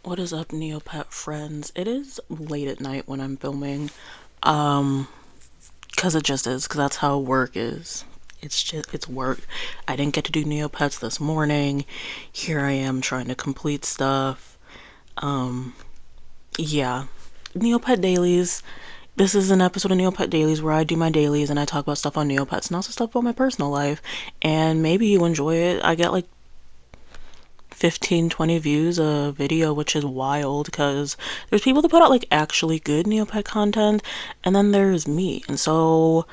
What is up, Neopet friends? It is late at night when I'm filming. Cause it just is, cause that's how work is. It's work. I didn't get to do Neopets this morning. Here I am trying to complete stuff. Um, yeah. Neopet dailies. This is an episode of Neopet dailies where I do my dailies and I talk about stuff on Neopets and also stuff about my personal life. And maybe you enjoy it. I get like 15, 20 views a video, which is wild because there's people that put out like actually good Neopet content, and then there's me. And so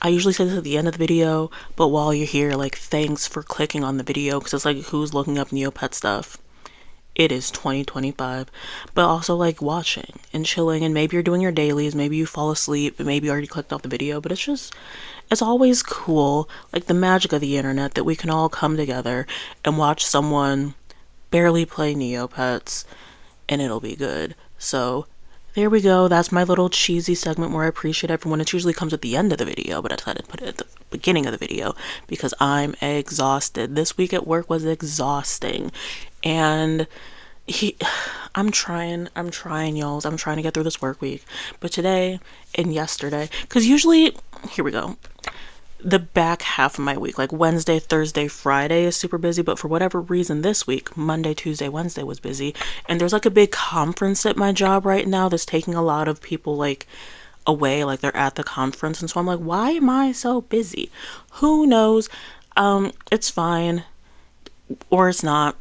I usually say this at the end of the video, but while you're here, like, thanks for clicking on the video because it's like, who's looking up Neopet stuff? It is 2025, but also like watching and chilling, and maybe you're doing your dailies, maybe you fall asleep, maybe you already clicked off the video, but it's always cool, like the magic of the internet, that we can all come together and watch someone barely play Neopets and it'll be good. So there we go. That's my little cheesy segment where I appreciate everyone. It usually comes at the end of the video, but I decided to put it at the beginning of the video because I'm exhausted. This week at work was exhausting. And I'm trying, y'all. I'm trying to get through this work week. But today and yesterday, because usually, here we go, the back half of my week, like Wednesday, Thursday, Friday is super busy, but for whatever reason this week, Monday, Tuesday, Wednesday was busy. And there's like a big conference at my job right now that's taking a lot of people like away, like they're at the conference. And so I'm like, why am I so busy? Who knows? It's fine, or it's not,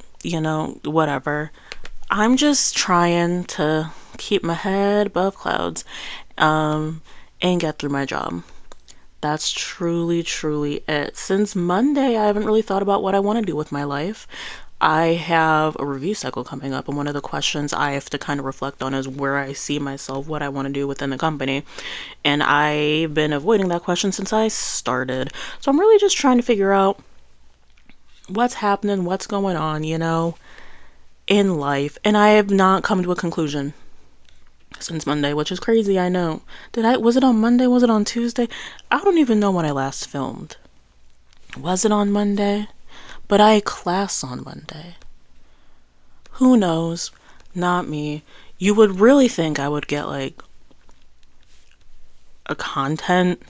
whatever. I'm just trying to keep my head above clouds, and get through my job. That's truly, truly it. Since Monday, I haven't really thought about what I want to do with my life. I have a review cycle coming up, and one of the questions I have to kind of reflect on is where I see myself, what I want to do within the company. And I've been avoiding that question since I started. So I'm really just trying to figure out what's happening, what's going on, in life. And I have not come to a conclusion since Monday, which is crazy, I know. Was it on Monday? Was it on Tuesday? I don't even know when I last filmed. Was it on Monday? But I had class on Monday. Who knows? Not me. You would really think I would get like a content,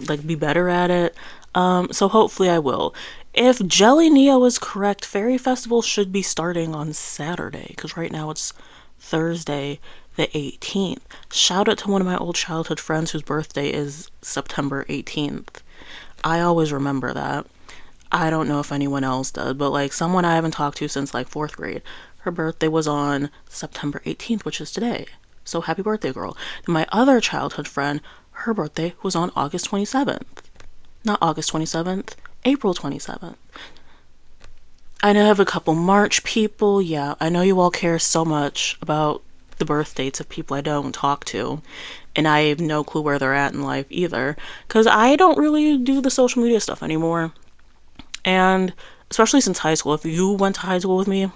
like be better at it. So hopefully I will. If Jelly Neo is correct, Fairy Festival should be starting on Saturday, because right now it's Thursday the 18th. Shout out to one of my old childhood friends whose birthday is September 18th. I always remember that. I don't know if anyone else does, but like someone I haven't talked to since like 4th grade. Her birthday was on September 18th, which is today. So happy birthday, girl. And my other childhood friend, her birthday was on August 27th. Not August 27th, April 27th. I know I have a couple March people. Yeah, I know you all care so much about the birth dates of people I don't talk to. And I have no clue where they're at in life either. Because I don't really do the social media stuff anymore. And especially since high school, if you went to high school with me,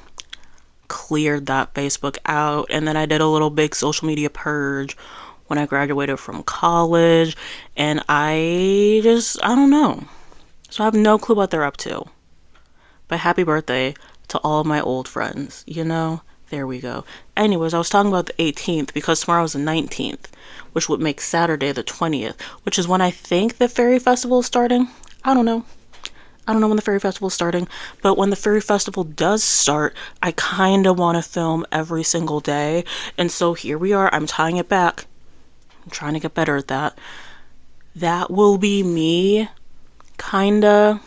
cleared that Facebook out. And then I did a little big social media purge when I graduated from college. And I don't know. So I have no clue what they're up to. But happy birthday to all of my old friends, There we go. Anyways, I was talking about the 18th because tomorrow's the 19th, which would make Saturday the 20th, which is when I think the Fairy Festival is starting. I don't know. I don't know when the Fairy Festival is starting, but when the Fairy Festival does start, I kind of want to film every single day. And so here we are. I'm tying it back. I'm trying to get better at that. That will be me, kind of,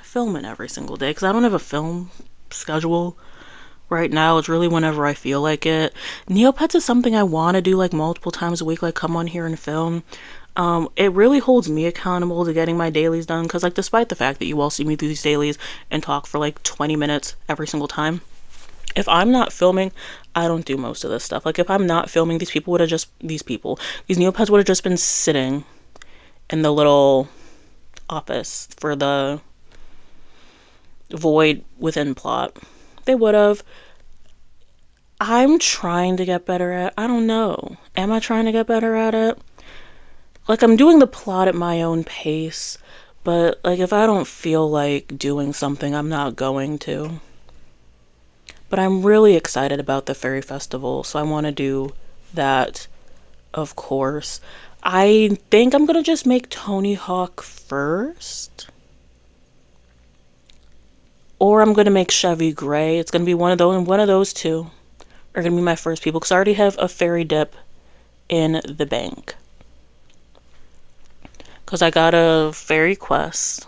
filming every single day because I don't have a film schedule right now. It's really whenever I feel like it. Neopets is something I want to do like multiple times a week, like come on here and film. It really holds me accountable to getting my dailies done because like despite the fact that you all see me do these dailies and talk for like 20 minutes every single time, if I'm not filming, I don't do most of this stuff. Like if I'm not filming, these Neopets would have just been sitting in the little office for the void within plot. They would have. I'm trying to get better at, I don't know. Am I trying to get better at it? Like I'm doing the plot at my own pace, But like if I don't feel like doing something, I'm not going to. But I'm really excited about the Fairy Festival, so I want to do that, of course. I think I'm gonna just make Tony Hawk first. Or I'm gonna make Chevy Gray. It's gonna be one of those two are gonna be my first people because I already have a fairy dip in the bank. Because I got a fairy quest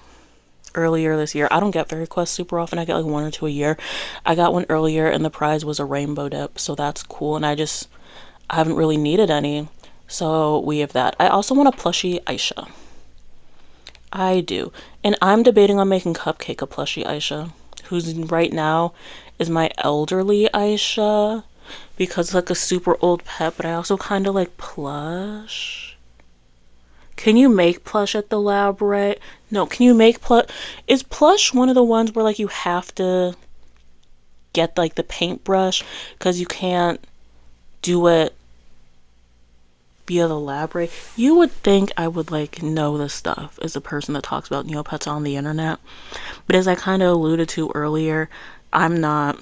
earlier this year. I don't get fairy quests super often. I get like one or two a year. I got one earlier and the prize was a rainbow dip, so that's cool. And I haven't really needed any, so we have that. I also want a plushie Aisha. I do. And I'm debating on making Cupcake a plushie Aisha, who's right now is my elderly Aisha because it's like a super old pet, but I also kind of like plush. Can you make plush at the lab, right? No, can you make plush? Is plush one of the ones where like you have to get like the paintbrush because you can't do it via the lab, right? You would think I would like know this stuff as a person that talks about Neopets on the internet. But as I kind of alluded to earlier, I'm not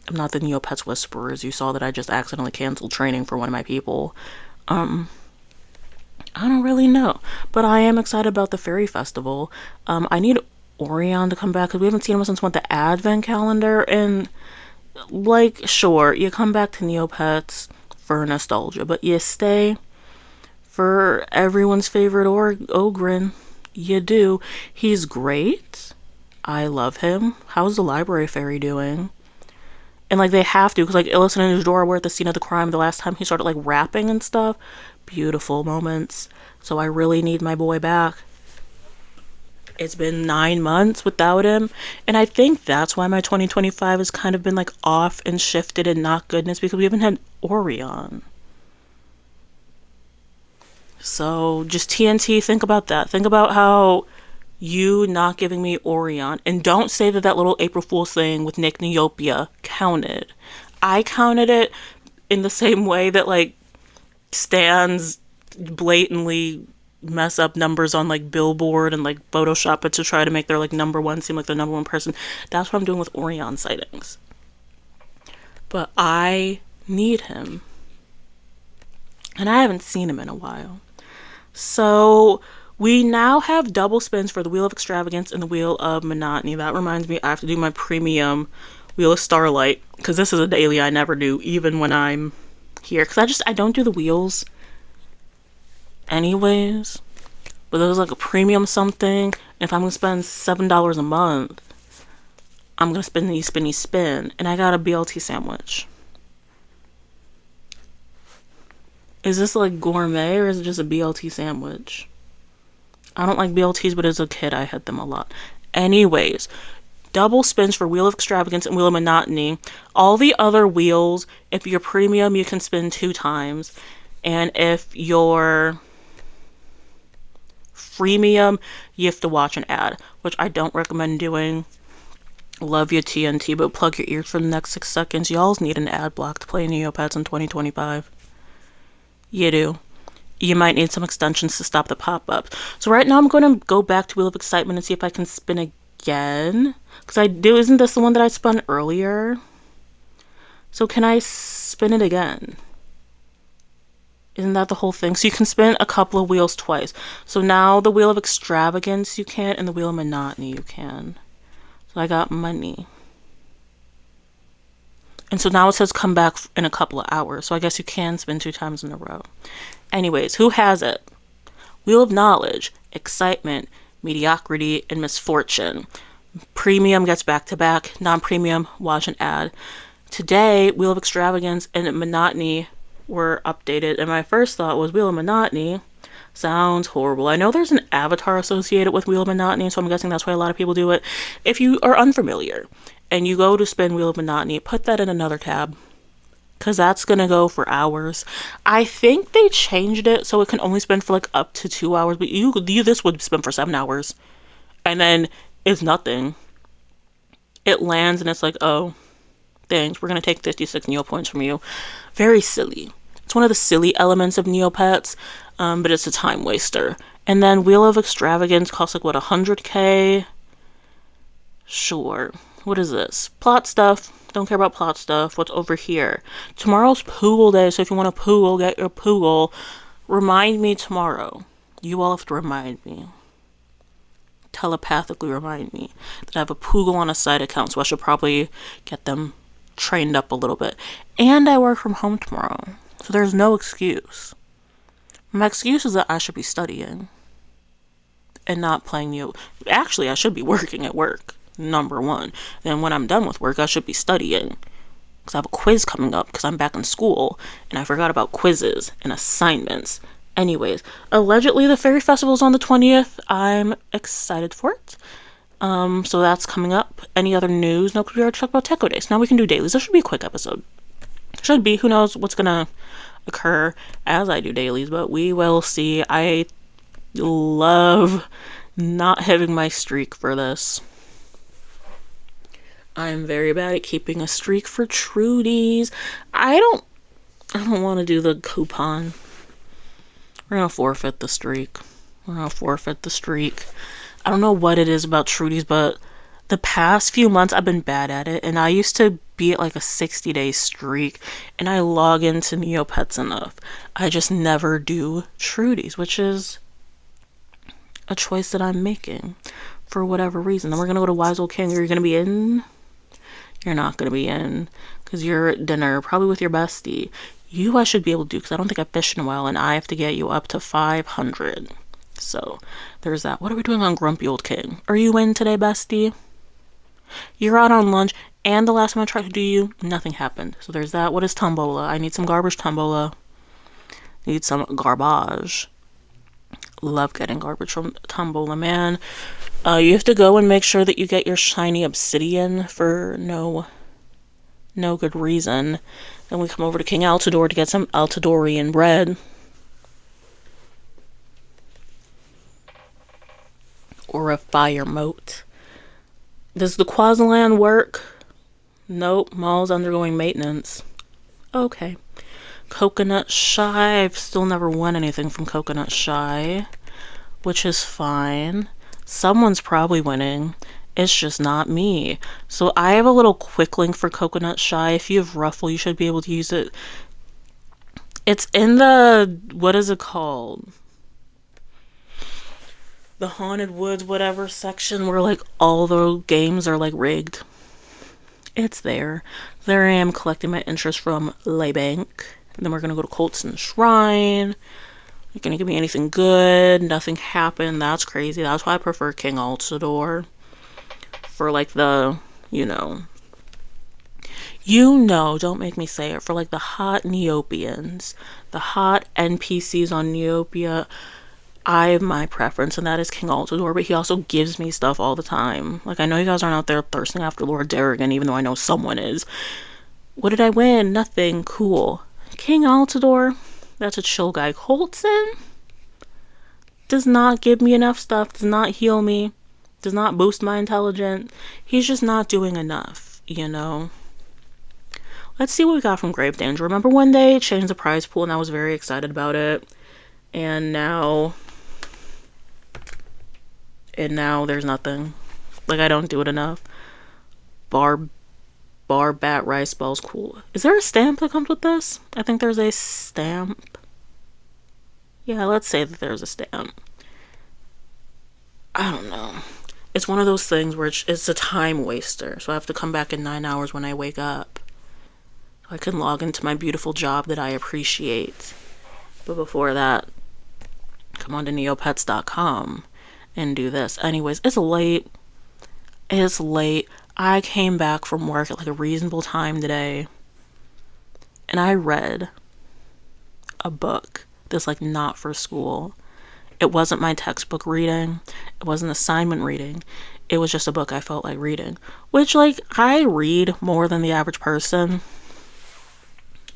the Neopets whisperers. You saw that I just accidentally canceled training for one of my people. I don't really know, but I am excited about the Fairy Festival. I need Orion to come back because we haven't seen him since the Advent calendar. And like, sure, you come back to Neopets for nostalgia, but you stay for everyone's favorite Ogren. You do. He's great. I love him. How's the library fairy doing? And like they have to, because like Illicit and Eudora were at the scene of the crime the last time he started like rapping and stuff. Beautiful moments. So I really need my boy back. It's been 9 months without him. And I think that's why my 2025 has kind of been like off and shifted and not goodness, because we haven't had Orion. So just TNT, think about that. Think about how you not giving me Orion. And don't say that little April Fool's thing with Nick Neopia counted. I counted it in the same way that like stans blatantly mess up numbers on like Billboard and like Photoshop it to try to make their like number one seem like the number one person. That's what I'm doing with Orion sightings. But I need him. And I haven't seen him in a while. So we now have double spins for the Wheel of Extravagance and the Wheel of Monotony. That reminds me, I have to do my premium Wheel of Starlight, because this is a daily I never do, even when I'm here. Because I don't do the wheels anyways. But there's like a premium something. And if I'm going to spend $7 a month, I'm going to spin. And I got a BLT sandwich. Is this like gourmet or is it just a BLT sandwich? I don't like BLTs, but as a kid, I had them a lot. Anyways, double spins for Wheel of Extravagance and Wheel of Monotony. All the other wheels, if you're premium, you can spin 2 times. And if you're freemium, you have to watch an ad, which I don't recommend doing. Love you, TNT, but plug your ears for the next 6 seconds. Y'all need an ad block to play Neopets in 2025. You do. You might need some extensions to stop the pop-ups. So right now I'm going to go back to Wheel of Excitement and see if I can spin again. Because isn't this the one that I spun earlier? So can I spin it again? Isn't that the whole thing? So you can spin a couple of wheels twice. So now the Wheel of Extravagance you can, and the Wheel of Monotony you can. So I got money. And so now it says come back in a couple of hours. So I guess you can spin 2 times in a row. Anyways, who has it? Wheel of Knowledge, Excitement, Mediocrity, and Misfortune. Premium gets back-to-back. Non-premium, watch an ad. Today, Wheel of Extravagance and Monotony were updated. And my first thought was Wheel of Monotony sounds horrible. I know there's an avatar associated with Wheel of Monotony, so I'm guessing that's why a lot of people do it. If you are unfamiliar and you go to spin Wheel of Monotony, put that in another tab, because that's going to go for hours. I think they changed it so it can only spin for like up to 2 hours, but this would spin for 7 hours. And then it's nothing. It lands and it's like, oh, thanks, we're going to take 56 Neo points from you. Very silly. It's one of the silly elements of Neopets, but it's a time waster. And then Wheel of Extravagance costs like what, 100K? Sure. What is this? Plot stuff. Don't care about plot stuff. What's over here? Tomorrow's Poogle Day, so if you want a Poogle, get your Poogle. Remind me tomorrow. You all have to remind me. Telepathically remind me that I have a Poogle on a side account, so I should probably get them trained up a little bit. And I work from home tomorrow, so there's no excuse. My excuse is that I should be studying and not playing Neo. Actually, I should be working at work, number one. Then when I'm done with work, I should be studying because I have a quiz coming up because I'm back in school and I forgot about quizzes and assignments. Anyways, allegedly the Fairy Festival is on the 20th. I'm excited for it. So that's coming up. Any other news? No, because we already talked about Techo Days. Now we can do dailies. This should be a quick episode. Should be. Who knows what's gonna occur as I do dailies, but we will see. I love not having my streak for this. I'm very bad at keeping a streak for Trudies. I don't want to do the coupon. We're gonna forfeit the streak. I don't know what it is about Trudies, but the past few months I've been bad at it, and I used to be at like a 60-day streak, and I log into Neopets enough. I just never do Trudies, which is a choice that I'm making for whatever reason. Then we're gonna go to Wise Old King. Are you gonna be in? You're not gonna be in because you're at dinner, probably with your bestie. You I should be able to do because I don't think I've fished in a while, and I have to get you up to 500. So there's that. What are we doing on Grumpy Old King? Are you in today, bestie? You're out on lunch, and the last time I tried to do you, nothing happened. So there's that. What is Tombola? I need some garbage Tombola. Need some garbage. Love getting garbage from Tombola, man. You have to go and make sure that you get your shiny obsidian for no good reason. Then we come over to King Altador to get some Altadorian bread. Or a fire moat. Does the Quasiland work? Nope, mall's undergoing maintenance. Okay. Coconut Shy. I've still never won anything from Coconut Shy, which is fine. Someone's probably winning. It's just not me. So I have a little quick link for Coconut Shy. If you have Ruffle, you should be able to use it. It's in the, what is it called? The Haunted Woods, whatever section where like all the games are like rigged. It's there. There I am collecting my interest from Lay Bank. And then we're gonna go to Coltston Shrine. You're gonna give me anything good. Nothing happened. That's crazy. That's why I prefer King Altador. For like the, don't make me say it, for like the hot Neopians, the hot NPCs on Neopia, I have my preference, and that is King Altador, but he also gives me stuff all the time. Like, I know you guys aren't out there thirsting after Lord Darrigan, even though I know someone is. What did I win? Nothing. Cool. King Altador, that's a chill guy. Colton does not give me enough stuff, does not heal me, does not boost my intelligence. He's just not doing enough, Let's see what we got from Grave Danger. Remember when they changed the prize pool and I was very excited about it? And now there's nothing. Like, I don't do it enough. Bar bat rice balls, cool. Is there a stamp that comes with this? I think there's a stamp. Yeah, let's say that there's a stamp. I don't know. It's one of those things where it's a time waster. So I have to come back in 9 hours when I wake up. So I can log into my beautiful job that I appreciate. But before that, come on to neopets.com and do this. Anyways, it's late. I came back from work at like a reasonable time today. And I read a book that's like not for school. It wasn't my textbook reading. It wasn't assignment reading. It was just a book I felt like reading. Which, like, I read more than the average person.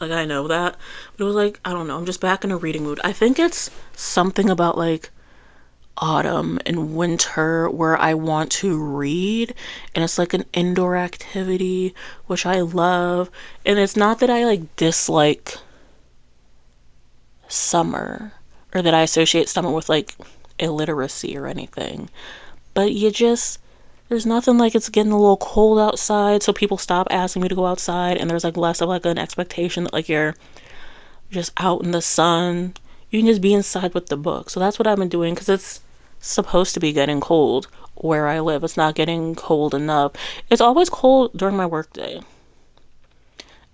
Like, I know that. But it was like, I don't know. I'm just back in a reading mood. I think it's something about, like, autumn and winter where I want to read. And it's like an indoor activity, which I love. And it's not that I, like, dislike summer, or that I associate summer with like illiteracy or anything, but there's nothing like it's getting a little cold outside, so people stop asking me to go outside, and there's like less of like an expectation that like you're just out in the sun. You can just be inside with the book. So that's what I've been doing, because it's supposed to be getting cold where I live. It's not getting cold enough. It's always cold during my workday.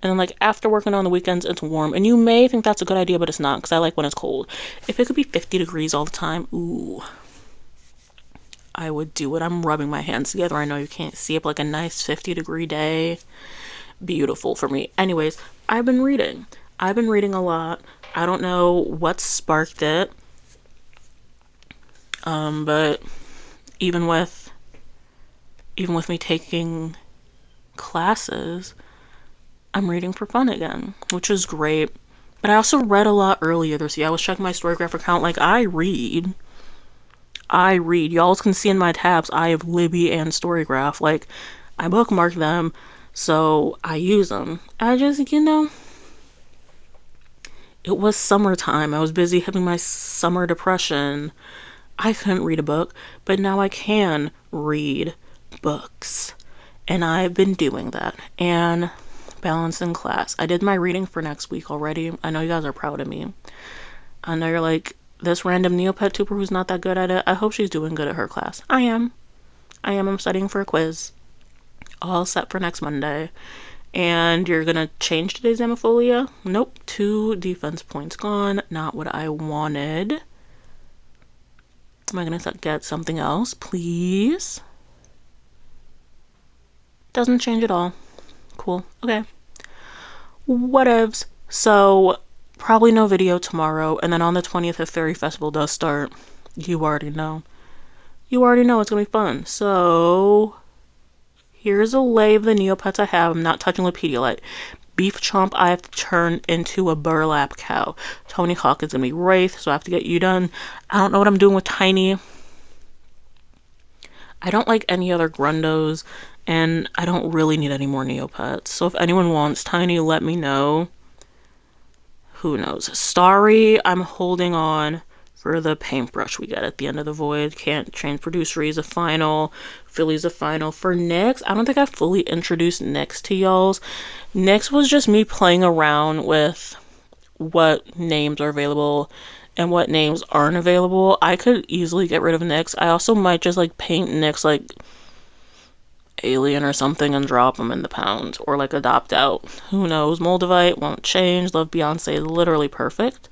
And then like after working on the weekends, it's warm. And you may think that's a good idea, but it's not, because I like when it's cold. If it could be 50 degrees all the time, ooh, I would do it. I'm rubbing my hands together. I know you can't see it, but like a nice 50-degree day, beautiful for me. Anyways, I've been reading. I've been reading a lot. I don't know what sparked it. But even with me taking classes, I'm reading for fun again, which is great. But I also read a lot earlier this year. I was checking my Storygraph account. Like, I read. Y'all can see in my tabs, I have Libby and Storygraph. Like, I bookmark them, so I use them. I just, it was summertime. I was busy having my summer depression. I couldn't read a book, but now I can read books. And I've been doing that. And balancing class. I did my reading for next week already. I know you guys are proud of me. I know you're like, this random Neopet tuber who's not that good at it. I hope she's doing good at her class. I am. I'm studying for a quiz. All set for next Monday. And you're gonna change today's Amphifolia? Nope. 2 defense points gone. Not what I wanted. Am I gonna get something else, please? Doesn't change at all. Cool. Okay. Whatevs. So, probably no video tomorrow. And then on the 20th, if Faerie Festival does start, you already know. It's gonna be fun. So, here's a lay of the Neopets I have. I'm not touching the Pedialyte. Beef Chomp, I have to turn into a burlap cow. Tony Hawk is gonna be Wraith, so I have to get you done. I don't know what I'm doing with Tiny. I don't like any other Grundos, and I don't really need any more Neopets. So if anyone wants Tiny, let me know. Who knows? Starry, I'm holding on for the paintbrush we get at the end of the void. Can't change. Producery's a final. Philly's a final. For Nyx, I don't think I fully introduced Nyx to y'all's. Nyx was just me playing around with what names are available and what names aren't available. I could easily get rid of Nyx. I also might just like paint Nyx like alien or something and drop them in the pound, or like adopt out. Who knows? Moldavite won't change. Love Beyonce is literally perfect,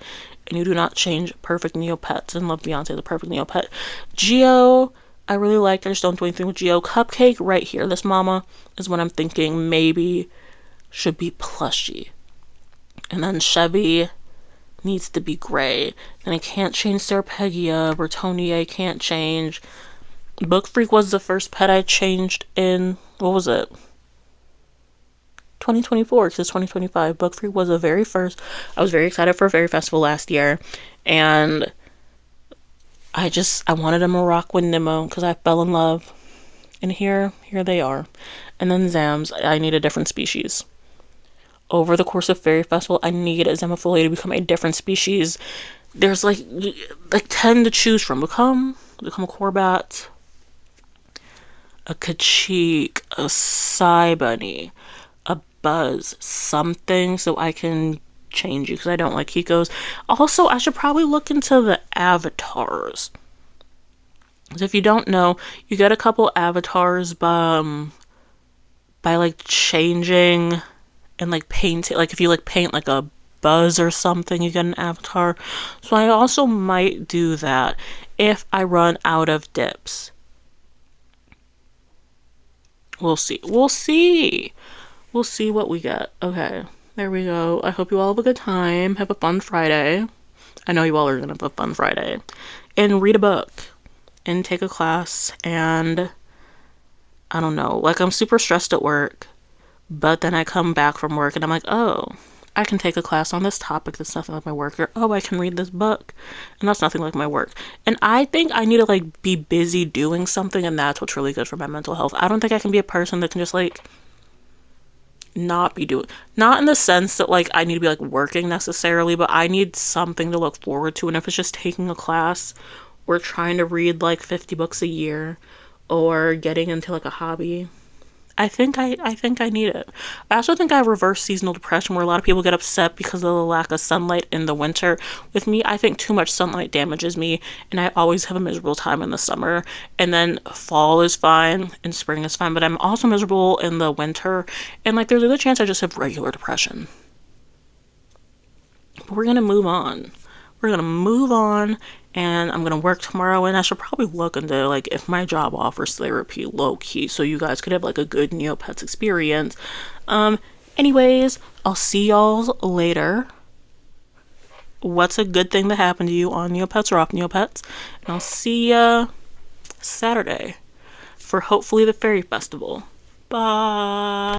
and you do not change perfect Neopets, and Love Beyonce is a perfect Neopet. Geo, I really like. I just don't do anything with Geo. Cupcake right here. This mama is what I'm thinking maybe should be plushy. And then Chevy needs to be gray. And I can't change Serpegia. Bertonier can't change. Book Freak was the first pet I changed in, what was it? 2024, because it's 2025. Book Freak was the very first. I was very excited for Faerie Festival last year. And I wanted a Moroccan Nemo because I fell in love. And here they are. And then Zams, I need a different species. Over the course of Faerie Festival, I need a Zamophilia to become a different species. There's like 10 to choose from. Become a Corbat, a Kachik, a Cybunny, a Buzz, something, so I can change you, because I don't like Kikos. Also, I should probably look into the avatars. So if you don't know, you get a couple avatars by like changing and like painting. Like if you like paint like a Buzz or something, you get an avatar. So I also might do that if I run out of dips. We'll see what we get. Okay, there we go. I hope you all have a good time. Have a fun Friday. I know you all are gonna have a fun Friday. And read a book. And take a class. And I don't know. Like, I'm super stressed at work. But then I come back from work and I'm like, oh, I can take a class on this topic that's nothing like my work. Or, oh, I can read this book and that's nothing like my work. And I think I need to like be busy doing something, and that's what's really good for my mental health. I don't think I can be a person that can just like not in the sense that like I need to be like working necessarily, but I need something to look forward to. And if it's just taking a class or trying to read like 50 books a year or getting into like a hobby, I think I need it. I also think I have reverse seasonal depression where a lot of people get upset because of the lack of sunlight in the winter. With me, I think too much sunlight damages me, and I always have a miserable time in the summer. And then fall is fine and spring is fine, but I'm also miserable in the winter. And like there's a good chance I just have regular depression. But we're gonna move on. We're gonna move on, and I'm gonna work tomorrow, and I should probably look into like if my job offers therapy low key so you guys could have like a good Neopets experience. Um anyways, I'll see y'all later. What's a good thing that happened to you on Neopets or off Neopets? And I'll see ya Saturday for hopefully the fairy festival. Bye.